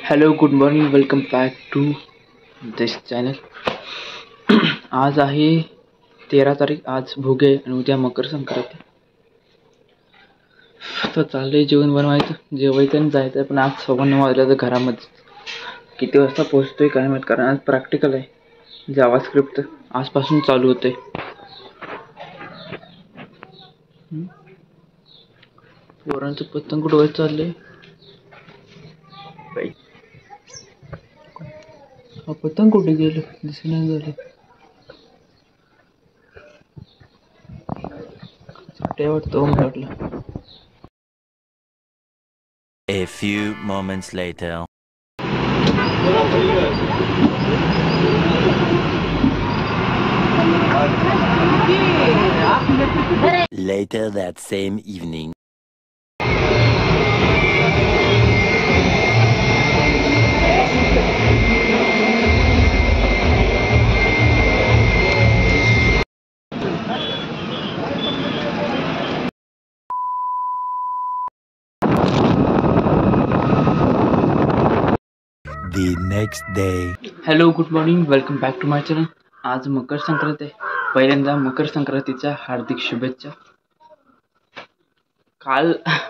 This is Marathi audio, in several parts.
Hello good morning welcome back to this channel. आज आहे 13 तारीख. आज भोगे आणि उद्या मकर संक्रांती. तर चाललंय जेवण बनवायचं, जेवायचं आणि जायचं. पण आज 9:15 वाजल्या तर घरामध्ये किती वाजता पोहोचतोय काय माहित, कारण आज प्रॅक्टिकल आहे. जावा स्क्रिप्ट आजपासून चालू होते. पोरांचं पतंग उडवायचं चाललंय. पतंग कुठे गेलं दिसेना झालं. सुट्ट्या वाटतं मला वाटलं. A few moments later. Later that same evening. The next day. Hello good morning welcome back to my channel. आज मकर संक्रांत आहे. पहिल्यांदा मकर संक्रांतीच्या हार्दिक शुभेच्छा.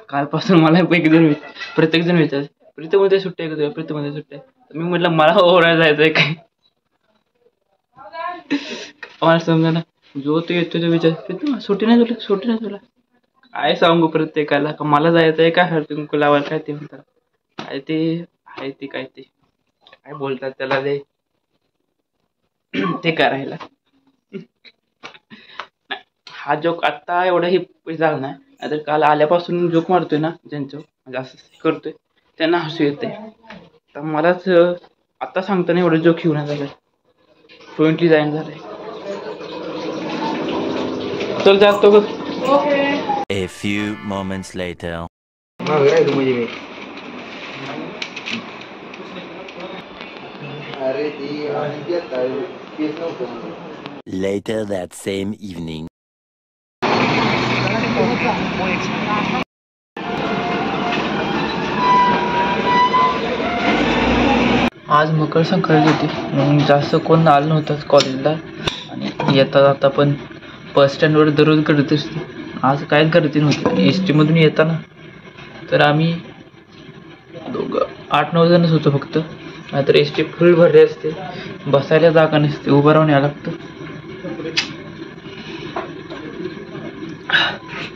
कालपासून मला प्रत्येक जण विचार प्रीतमध्ये सुट्ट्या आहे का, प्रीतमध्ये सुट्ट्या आहे. मी म्हटलं मला ओरडायला जायचंय काय. मला समजा ना, जो तो येतो तो विचार प्रीतम सुट्टी नाही तुला काय सांगू प्रत्येकाला का मला जायचंय काय हळदी कुंकू लावायला काय ते म्हणतात. काय ते आहे ते काय बोलतात त्याला ते करायला. हा जोक आता एवढा ही झाला नाही, आता काल आल्यापासून जोक मारतोय ना ज्यांचं म्हणजे असं करतोय त्यांना हसू येते. तर मलाच आता सांगताना एवढं जोक येऊन झालंय, फ्लुएंटली जाईन झालंय. चल जातो ग. A few moments later. Later that same evening. आज मकर संक्रांती होती म्हणून जास्त कोण आलं नव्हतं कॉलेजला. आणि येता जाता पण बस स्टँडवर दररोज गर्दी असते. आज काहीच गर्दी नव्हती. एस टीमधून येताना तर आम्ही 8-9 जणच होतो फक्त. नाहीतर एस टी फुल भरली असते. बसायला जागा नसते, उभं राहून यायला लागतं.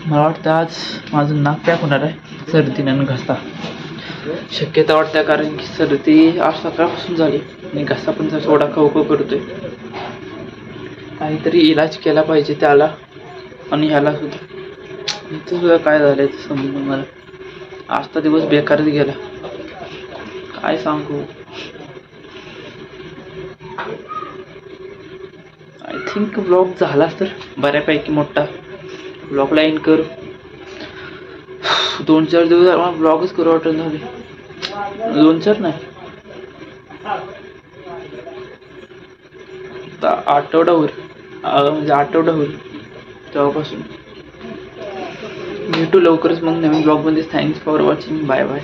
मला वाटतं आज माझं नाक पॅक होणार आहे सर्दीने आणि घसा. शक्यता वाटते कारण की सर्दी आज सकाळपासून झाली आणि घसा पण थोडा खवखव करतोय. काहीतरी इलाज केला पाहिजे त्याला आणि ह्याला सुद्धा. इथं सुद्धा काय झालंय समजून मला. आजचा दिवस बेकारच गेला, काय सांगू. आय थिंक ब्लॉग झालाच तर बऱ्यापैकी मोठा. ब्लॉगला एंड करू. 2-4 दिवस मला ब्लॉगच करू वाटत झाले. 2-4 नाही, आठवडा होईल, म्हणजे आठवडा होईल तेव्हापासून. भेटू लवकरच मग नवीन ब्लॉगमध्ये. Thanks for watching. Bye bye.